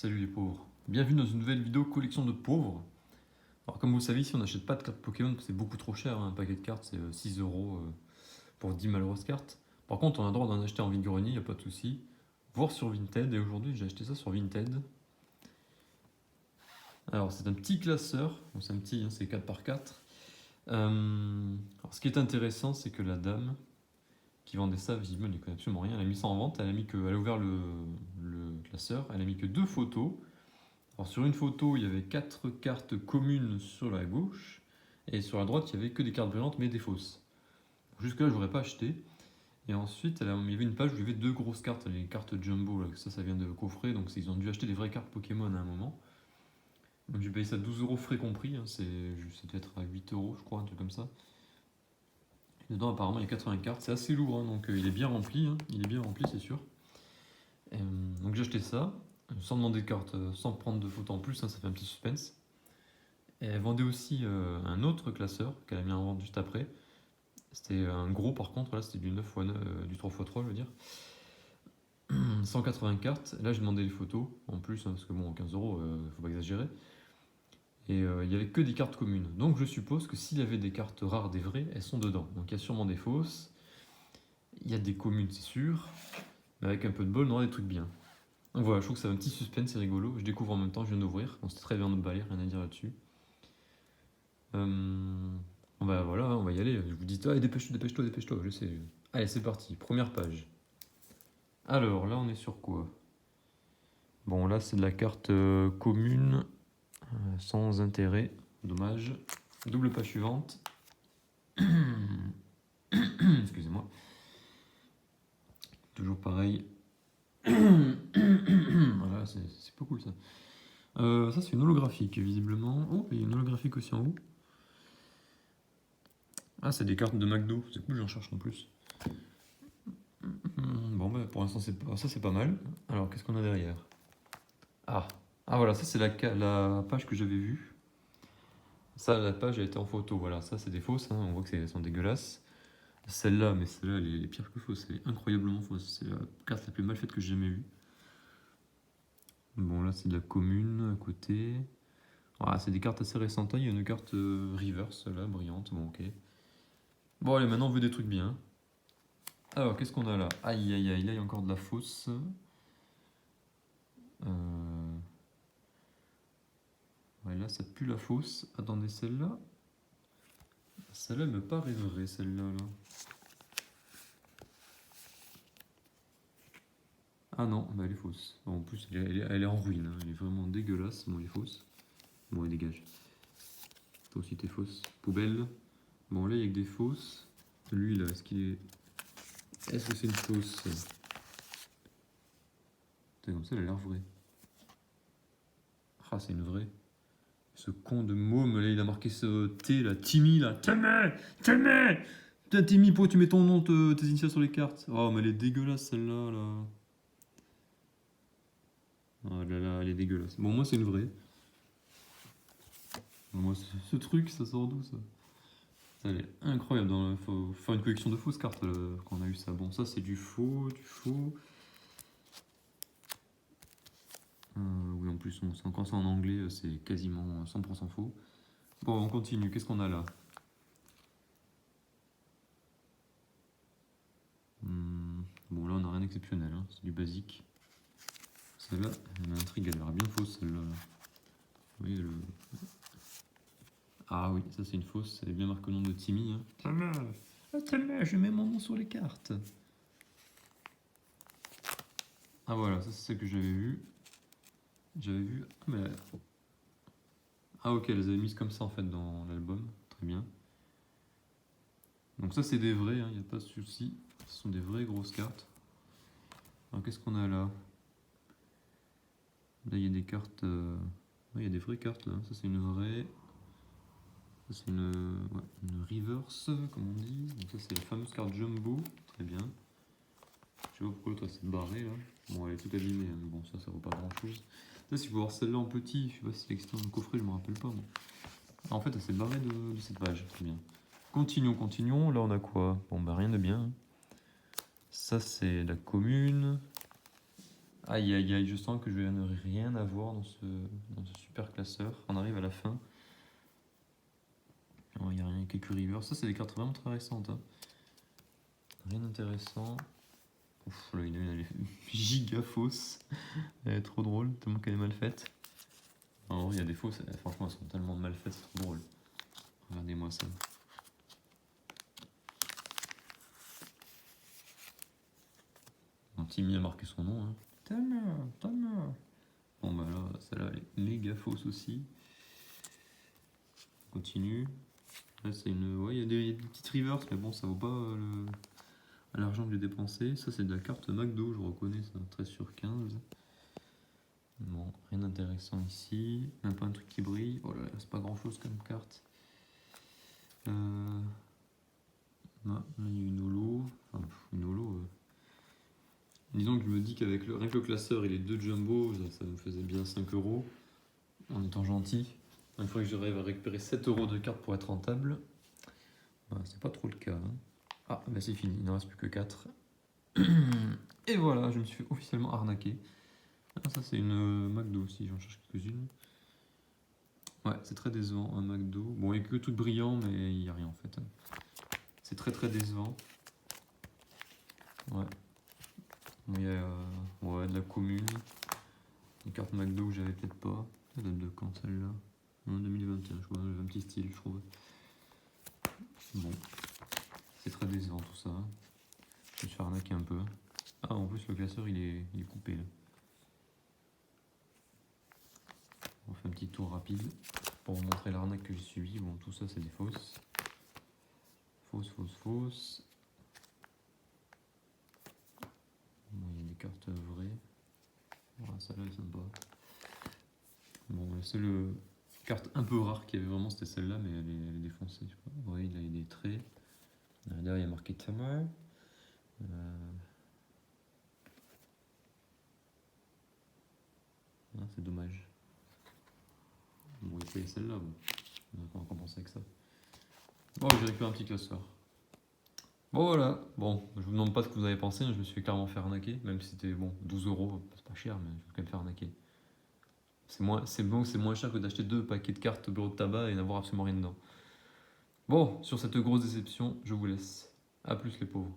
Salut les pauvres. Bienvenue dans une nouvelle vidéo collection de pauvres. Alors comme vous le savez, ici on n'achète pas de cartes Pokémon, c'est beaucoup trop cher, hein. Un paquet de cartes c'est 6 euros pour 10 malheureuses cartes. Par contre on a le droit d'en acheter en vide-grenier, il n'y a pas de souci. Voire sur Vinted, et aujourd'hui j'ai acheté ça sur Vinted. Alors c'est un petit classeur, bon, c'est un petit, hein, c'est 4 par 4. Alors ce qui est intéressant c'est que la dame qui vendait ça, visiblement elle n'y connaît absolument rien, elle a mis ça en vente, elle a ouvert le classeur, elle a mis que 2 photos. Alors sur une photo, il y avait 4 cartes communes sur la gauche, et sur la droite, il y avait que des cartes brillantes, mais des fausses. Jusque-là, je n'aurais pas acheté. Et ensuite, il y avait une page où il y avait 2 grosses cartes, les cartes jumbo, là, ça vient de coffret, donc ils ont dû acheter des vraies cartes Pokémon à un moment. Donc j'ai payé ça 12 euros frais compris, hein, ça devait être à 8 euros, je crois, un truc comme ça. Et dedans, apparemment, il y a 80 cartes, c'est assez lourd, hein, donc il est bien rempli, hein, il est bien rempli, c'est sûr. Donc j'ai acheté ça, sans demander de carte, sans prendre de photos en plus, hein, ça fait un petit suspense. Et elle vendait aussi un autre classeur qu'elle a mis en vente juste après. C'était un gros par contre, là c'était du 9x9, du 3x3 je veux dire. 180 cartes, là j'ai demandé les photos en plus, hein, parce que bon 15 euros, faut pas exagérer. Et il n'y avait que des cartes communes. Donc je suppose que s'il y avait des cartes rares, des vraies, elles sont dedans. Donc il y a sûrement des fausses, il y a des communes c'est sûr, mais avec un peu de bol, on aura des trucs bien. Donc voilà, je trouve que c'est un petit suspense, c'est rigolo. Je découvre en même temps, je viens d'ouvrir, donc c'était très bien emballé, rien à dire là-dessus. Bah voilà, on va y aller. Je vous dis, allez, dépêche-toi, dépêche-toi, dépêche-toi, je sais. Allez, c'est parti, première page. Alors, là, on est sur quoi? Bon, là, c'est de la carte commune, sans intérêt, dommage. Double page suivante. Excusez-moi. Toujours pareil. Voilà, c'est pas cool ça. Ça, c'est une holographique, visiblement. Oh, il y a une holographique aussi en haut. Ah, c'est des cartes de McDo, c'est cool, j'en cherche en plus. Bon, bah, pour l'instant, c'est pas mal. Alors, qu'est-ce qu'on a derrière? Ah, voilà, ça c'est la page que j'avais vue. Ça, la page a été en photo, voilà, ça c'est des fausses, hein, on voit que elles sont dégueulasses. Celle-là, mais celle-là elle est pire que fausse, elle est incroyablement fausse, c'est la carte la plus mal faite que j'ai jamais vue. Bon, là c'est de la commune à côté. Voilà, c'est des cartes assez récentes, hein. Il y a une carte reverse là, brillante, bon ok. Bon allez, maintenant on veut des trucs bien. Alors, qu'est-ce qu'on a là? Aïe aïe aïe, là il y a encore de la fausse. Ouais, là ça pue la fausse. Attendez, celle-là. Celle-là me paraît vraie, celle-là. Là. Ah non, bah elle est fausse. Bon, en plus, elle est en ruine, hein. Elle est vraiment dégueulasse. Bon, elle est fausse. Bon, elle dégage. Toi aussi, t'es fausse. Poubelle. Bon, là, il y a que des fausses. Lui, là, est-ce que c'est une fausse? Putain, comme ça, elle a l'air vraie. Ah, c'est une vraie. Ce con de môme, là, il a marqué ce T, là. Timmy, là. Timmy. Putain, Timmy, pourquoi tu mets ton nom, tes initiales sur les cartes? Oh, mais elle est dégueulasse, celle-là, là. Oh là là, elle est dégueulasse. Bon, moi, c'est une vraie. Moi, ce truc, ça sort d'où, ça? Ça, elle est incroyable. Faut faire une collection de fausses cartes quand on a eu ça. Bon, ça, c'est du faux, du faux. Oui, en plus, c'est encore ça en anglais, c'est quasiment 100% faux. Bon, on continue. Qu'est-ce qu'on a là? Bon, là, on n'a rien d'exceptionnel, hein. C'est du basique. Celle-là, elle m'intrigue, elle a l'air bien fausse, celle-là. Oui, Ah oui, ça c'est une fausse, elle est bien marquée au nom de Timmy. Hein. Timmy, je mets mon nom sur les cartes. Ah voilà, ça c'est celle que j'avais vue. J'avais vu... Ah ok, elles avaient mis comme ça en fait dans l'album, très bien. Donc ça c'est des vrais, il n'y a pas de souci. Ce sont des vraies grosses cartes. Alors qu'est-ce qu'on a là? Là il y a des cartes... il y a des vraies cartes là, ça c'est une vraie... Ça c'est une reverse, comme on dit. Donc ça c'est la fameuse carte Jumbo, très bien. Je sais pas pourquoi l'autre s'est barrée là. Bon, elle est toute abîmée, mais bon, ça vaut pas grand chose. Ça, si vous voir celle-là en petit, je sais pas si c'est externe dans le coffret, je me rappelle pas. Moi. En fait, elle s'est barrée de cette page, très bien. Continuons. Là, on a quoi? Bon, bah rien de bien. Ça, c'est la commune. Aïe aïe aïe, je sens que je vais ne rien avoir dans ce super classeur. On arrive à la fin. Il n'y a rien qu'Ecu River. Ça, c'est des cartes vraiment très récentes. Hein. Rien d'intéressant. Ouf, là, elle est giga fausse. Elle est trop drôle, tellement qu'elle est mal faite. Alors, il y a des fausses, franchement, elles sont tellement mal faites, c'est trop drôle. Regardez-moi ça. Mon Timmy a marqué son nom. Hein. Thomas. Bon, bah là, celle-là, elle est méga fausse aussi. On continue. Là, c'est une. Ouais, il y a des petites reverse, mais bon, ça vaut pas l'argent que j'ai dépensé. Ça, c'est de la carte McDo, je reconnais ça. 13 sur 15. Bon, rien d'intéressant ici. Même pas un truc qui brille. Oh là là, c'est pas grand chose comme carte. Là, il y a une holo. Enfin, une holo. Disons que je me dis qu'avec rien que le classeur et les deux jumbo, ça me faisait bien 5 € en étant gentil. Il faudrait que j'arrive à récupérer 7 € de cartes pour être rentable. Voilà, c'est pas trop le cas. Hein. Ah, bah c'est fini, il n'en reste plus que 4. Et voilà, je me suis fait officiellement arnaquer. Ah, ça, c'est une McDo aussi, j'en cherche quelques-unes. Ouais, c'est très décevant, un McDo. Bon, il n'y a que tout brillant, mais il n'y a rien en fait. C'est très très décevant. Ouais. Il y a ouais, de la commune. Une carte McDo que j'avais peut-être pas. Ça date de quand celle-là? En 2021, je crois. Elle avait un petit style, je trouve. Bon. C'est très décevant tout ça. Je me suis fait arnaquer un peu. Ah, en plus, le classeur il est coupé là. On fait un petit tour rapide pour vous montrer l'arnaque que j'ai subie. Bon, tout ça, c'est des fausses. Fausses. Bon, il y a des cartes vraies. Voilà, celle-là est sympa. Bon, la seule carte un peu rare qu'il y avait vraiment, c'était celle-là, mais elle est défoncée. Je crois. Oui, là, il y a des traits. Derrière, il y a marqué Tamar. Ah, c'est dommage. Bon, il fallait celle-là. Bon. On va compenser avec ça. Bon, j'ai récupéré un petit classeur. Bon, voilà. Bon, je vous demande pas ce que vous avez pensé. Je me suis clairement fait arnaquer. Même si c'était bon, 12 €. C'est pas cher, mais je me suis quand même fait arnaquer. C'est moins cher que d'acheter 2 paquets de cartes bureau de tabac et n'avoir absolument rien dedans. Bon, sur cette grosse déception, je vous laisse. A plus les pauvres.